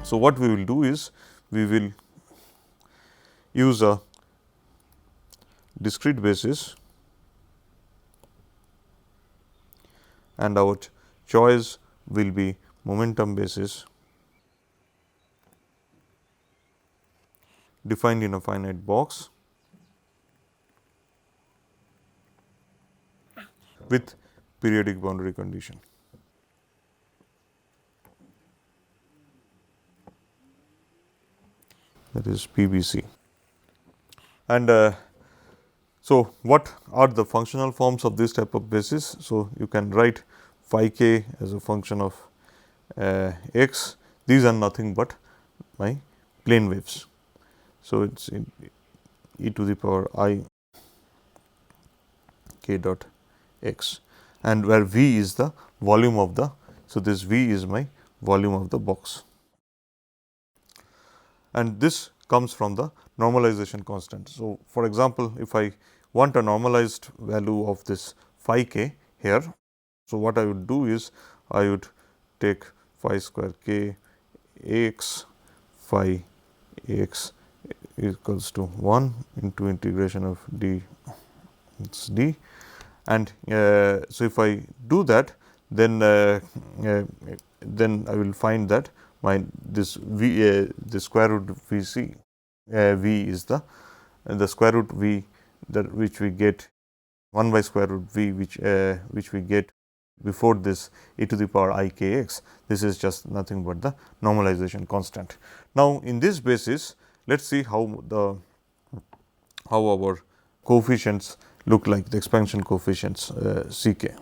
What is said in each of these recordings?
So, what we will do is we will use a discrete basis and our choice will be momentum basis defined in a finite box with periodic boundary condition. That is PBC. And so, what are the functional forms of this type of basis? So, you can write phi k as a function of x. These are nothing but my plane waves. So, it is e to the power I k dot x, and where V is the volume of the. So, this V is my volume of the box, and this comes from the normalization constant. So, for example, if I want a normalized value of this phi k here. So, what I would do is I would take phi square k x phi x equals to 1 into integration of d d, and so if I do that, then I will find that my this v the square root v c v is the square root v that which we get 1 by square root v which we get before this e to the power I k x. This is just nothing but the normalization constant. Now, in this basis, let us see how our coefficients look like, the expansion coefficients C k.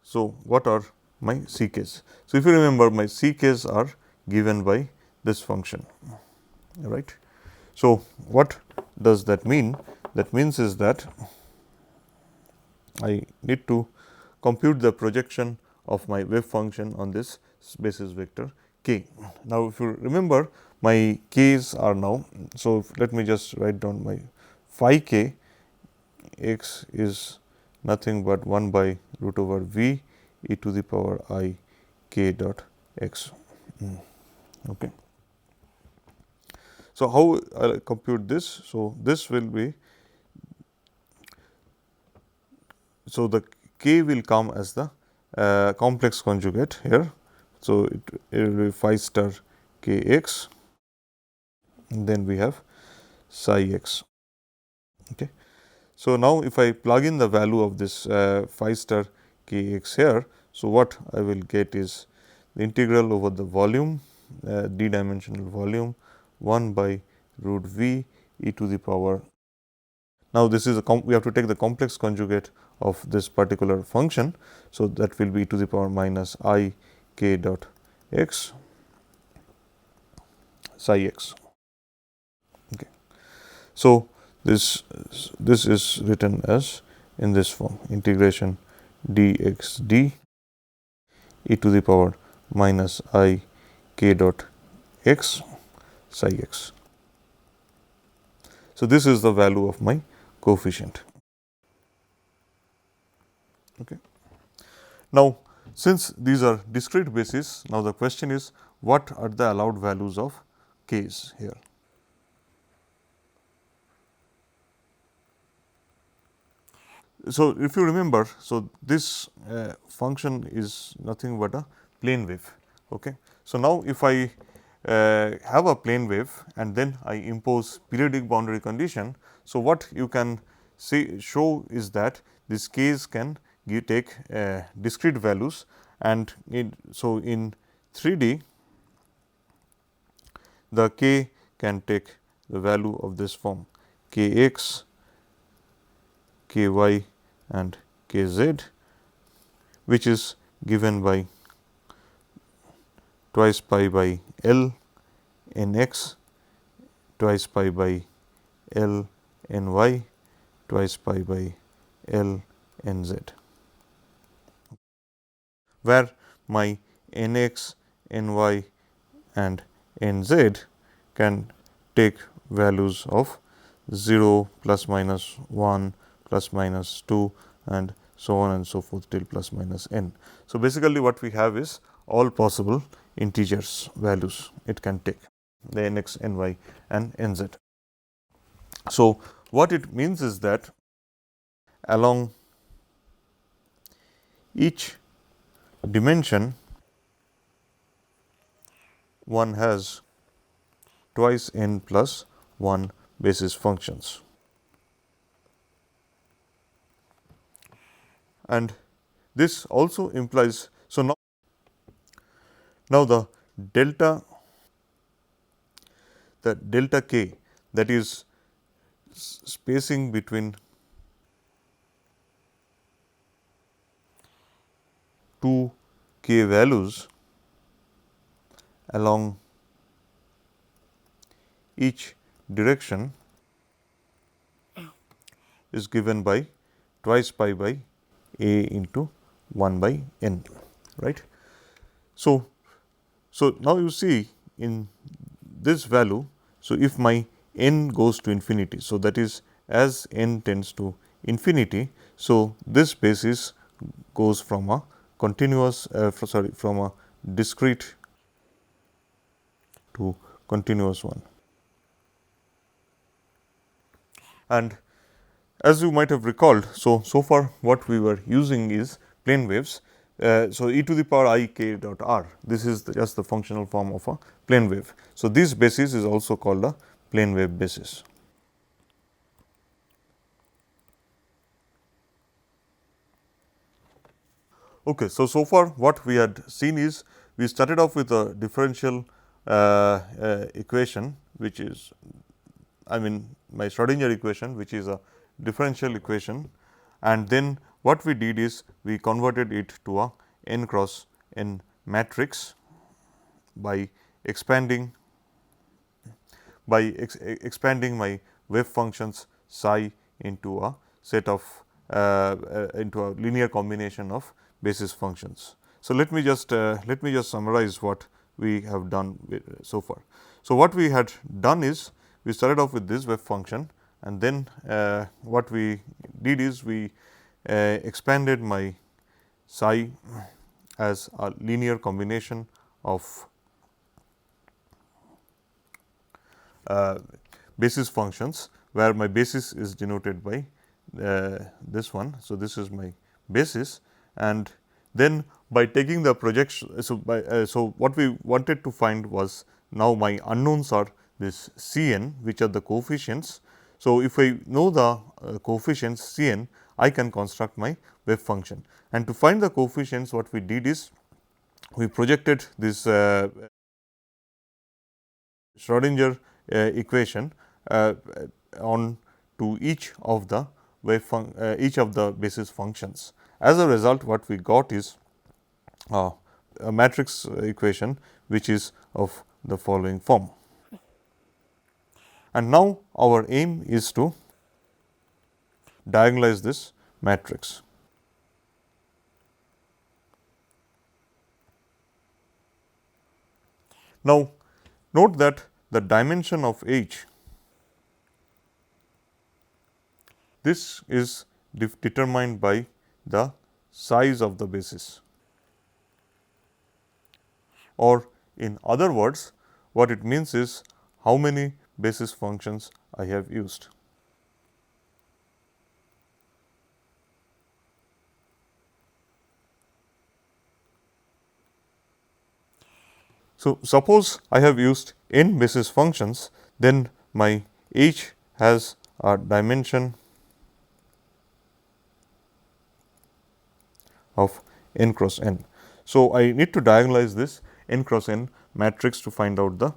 So, what are my C k's? So, if you remember, my C k's are given by this function, right. So, what does that mean? That means is that I need to compute the projection of my wave function on this basis vector k. Now, if you remember, my k's are now. So, let me just write down my phi k x is nothing but 1 by root over v e to the power I k dot x. Okay. So, how I will compute this? So, this will be, so the k will come as the complex conjugate here. So, it will be phi star k x, and then we have psi x. Okay. So, now if I plug in the value of this phi star k x here. So, what I will get is the integral over the volume d dimensional volume 1 by root v e to the power. Now, this is we have to take the complex conjugate of this particular function. So, that will be e to the power minus I k dot x psi x. Okay. So, this is written as in this form, integration dx d e to the power minus I k dot x psi x. So, this is the value of my coefficient. Okay. Now, since these are discrete bases, now the question is what are the allowed values of k's here. So, if you remember, so this function is nothing but a plane wave. Okay. So, now if I have a plane wave and then I impose periodic boundary condition. So, what you can show is that this k's can take discrete values, and so in 3D the k can take the value of this form k x, k y and k z, which is given by twice pi by L n x, twice pi by L n y, twice pi by L n z, where my n x, n y and n z can take values of 0, plus minus 1, plus minus 2 and so on and so forth till plus minus n. So, basically what we have is all possible integers values it can take, the nx, ny and nz. So, what it means is that along each dimension one has twice n plus 1 basis functions, and this also implies. So, now the delta k, that is spacing between two k values along each direction is given by twice pi by a into 1 by n, right. So, now you see in this value. So, if my n goes to infinity, so that is as n tends to infinity. So, this basis goes from a continuous from a discrete to continuous one. And as you might have recalled, so far what we were using is plane waves. So, e to the power I k dot r, this is just the functional form of a plane wave. So, this basis is also called a plane wave basis. Okay, so far what we had seen is we started off with a differential equation, which is, I mean, my Schrodinger equation, which is a differential equation, and then what we did is we converted it to a n cross n matrix by expanding expanding my wave functions psi into a set of into a linear combination of basis functions. So, let me just summarize what we have done so far. So, what we had done is we started off with this wave function, and then what we did is we expanded my psi as a linear combination of basis functions, where my basis is denoted by this one. So, this is my basis, and then by taking the projection. So, what we wanted to find was, now my unknowns are this C n, which are the coefficients. So, if I know the coefficients C n, I can construct my wave function, and to find the coefficients, what we did is we projected this Schrodinger equation on to each of the each of the basis functions. As a result, what we got is a matrix equation, which is of the following form. And now our aim is to diagonalize this matrix. Now, note that the dimension of H, this is determined by the size of the basis, or in other words, what it means is how many basis functions I have used. So, suppose I have used n basis functions, then my H has a dimension of n cross n. So, I need to diagonalize this n cross n matrix to find out the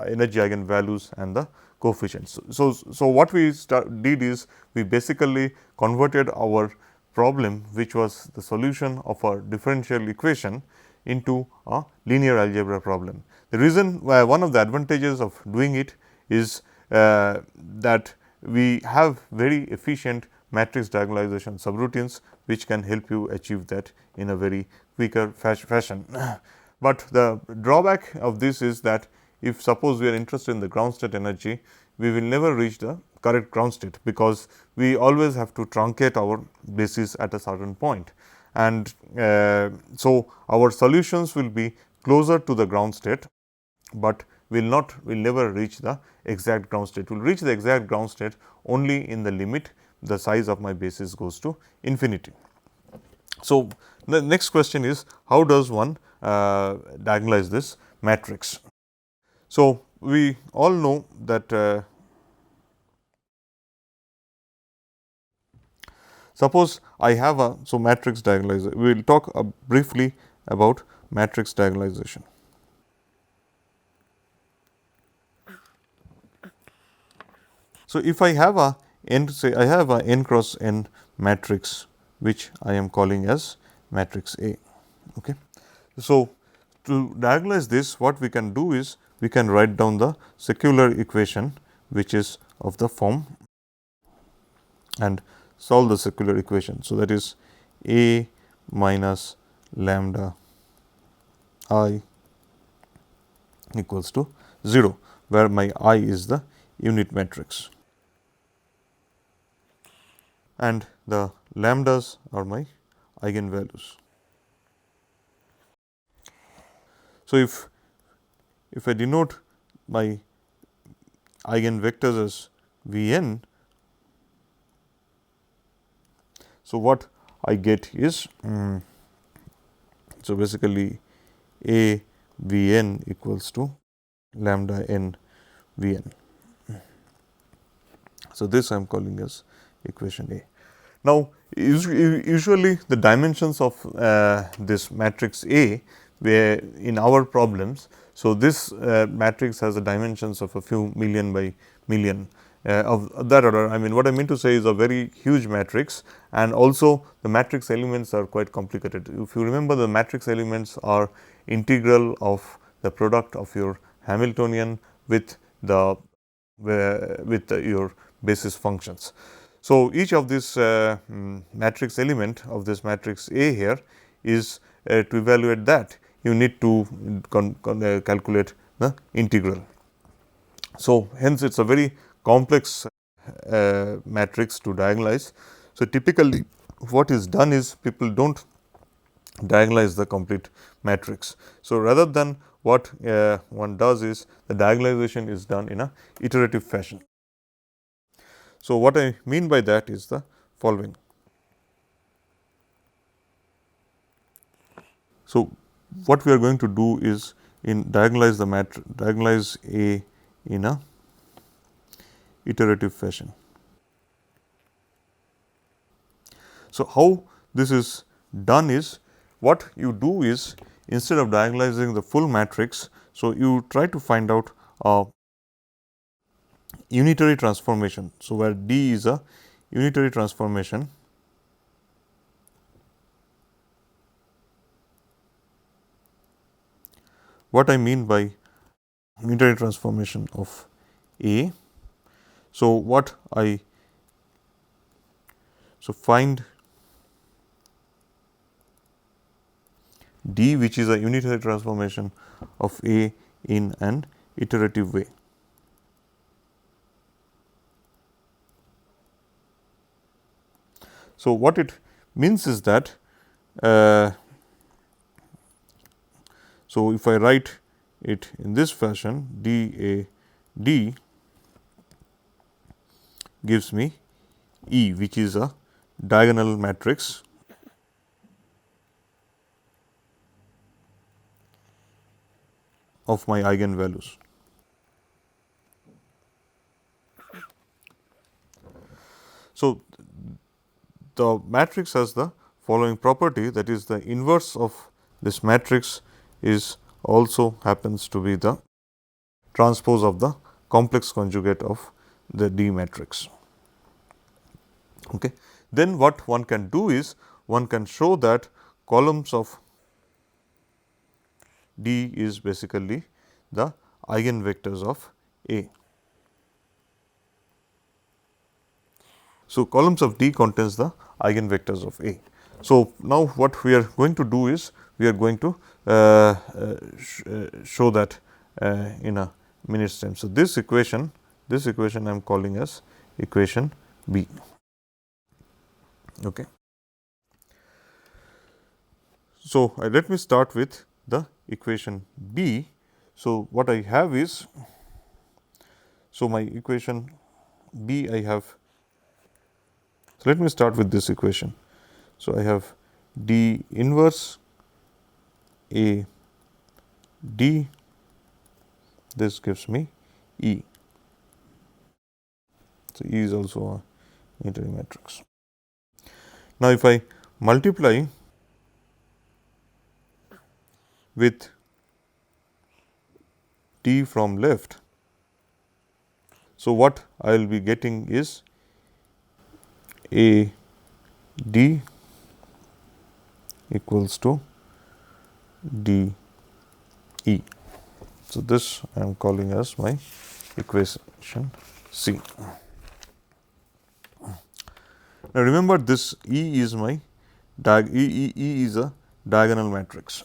energy eigenvalues and the coefficients. So, what we did is we basically converted our problem, which was the solution of a differential equation, into a linear algebra problem. The reason why, one of the advantages of doing it is that we have very efficient matrix diagonalization subroutines, which can help you achieve that in a very quicker fashion. But the drawback of this is that if suppose we are interested in the ground state energy, we will never reach the correct ground state, because we always have to truncate our basis at a certain point. and so our solutions will be closer to the ground state, but will never reach the exact ground state. We will reach the exact ground state only in the limit the size of my basis goes to infinity. So, the next question is, how does one diagonalize this matrix? So, we all know that suppose I have a matrix diagonalization. We will talk briefly about matrix diagonalization. So, if I have a I have a n cross n matrix which I am calling as matrix A. Okay. So, to diagonalize this, what we can do is we can write down the secular equation which is of the form and solve the secular equation. So, that is A minus lambda I equals to 0, where my I is the unit matrix and the lambdas are my eigenvalues. So, if I denote my eigenvectors as V n, so what I get is so basically A V n equals to lambda n V n. So, this I am calling as equation A. Now, usually the dimensions of this matrix A, where in our problems, so this matrix has the dimensions of a few million by million of that order. I mean, what I mean to say is a very huge matrix, and also the matrix elements are quite complicated. If you remember, the matrix elements are integral of the product of your Hamiltonian with your basis functions. So, each of this matrix element of this matrix A here is to evaluate that you need to calculate the integral. So, hence it is a very complex matrix to diagonalize. So, typically what is done is people do not diagonalize the complete matrix. So, rather than what one does is the diagonalization is done in a iterative fashion. So, what I mean by that is the following. So, what we are going to do is in diagonalize the diagonalize A in a iterative fashion. So, how this is done is, what you do is, instead of diagonalizing the full matrix, so you try to find out a unitary transformation. So, where D is a unitary transformation what I mean by unitary transformation of A. So, what I find D, which is a unitary transformation of A in an iterative way. So, what it means is that so if I write it in this fashion, D A D gives me E, which is a diagonal matrix of my eigenvalues. So, the matrix has the following property, that is, the inverse of this matrix is also happens to be the transpose of the complex conjugate of the D matrix. Okay. Then what one can do is, one can show that columns of D is basically the eigenvectors of A. So, columns of D contains the eigenvectors of A. So, now what we are going to do is, we are going to show that in a minute's time. So, this equation I am calling as equation B. Okay. So, let me start with the equation B. So, what I have is, so my equation B I have, so let me start with this equation. So, I have D inverse A D, this gives me E. So, E is also a unitary matrix. Now, if I multiply with D from left, so what I will be getting is A D equals to D E. So, this I am calling as my equation C. Now, remember this E is my E is a diagonal matrix.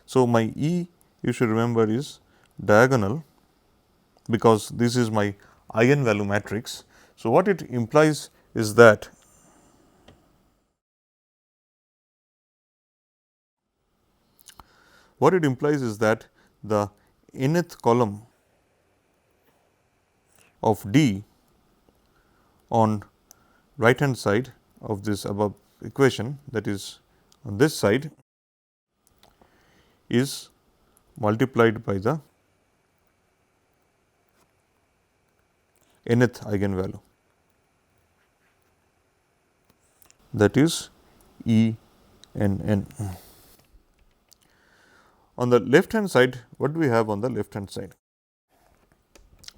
So, my E you should remember is diagonal, because this is my eigenvalue matrix. So, what it implies is that the nth column of D on right hand side of this above equation, that is on this side, is multiplied by the nth eigenvalue, that is E n n. On the left hand side, what do we have on the left hand side?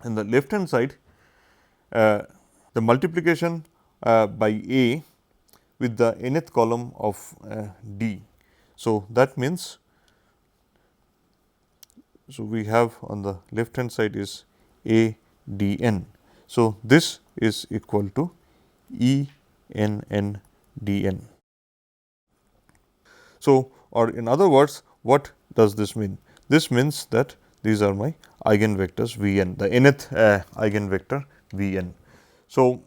In the left hand side, the multiplication by A with the nth column of D. So, that means, so we have on the left hand side is A D n. So, this is equal to E n n d n. So, or in other words, what does this mean? This means that these are my eigenvectors V n, the nth eigenvector V n. So,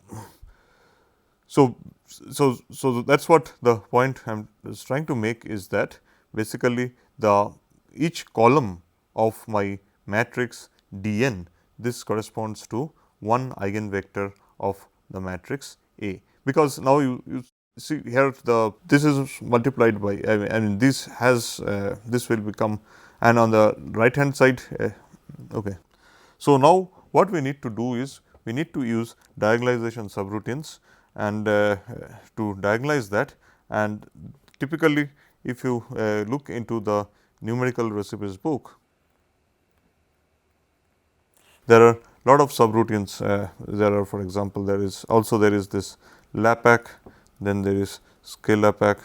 that is what the point I am trying to make is that basically the each column of my matrix D n, this corresponds to one eigenvector of the matrix A, because now you see here the this is multiplied by, I mean this has this will become, and on the right hand side okay. So, now what we need to do is we need to use diagonalization subroutines and to diagonalize that, and typically if you look into the numerical recipes book, there are lot of subroutines. There are, for example, there is this LAPAC, then there is scale-LAPAC,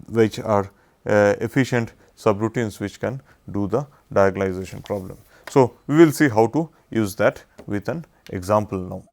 which are efficient subroutines which can do the diagonalization problem. So, we will see how to use that with an example now.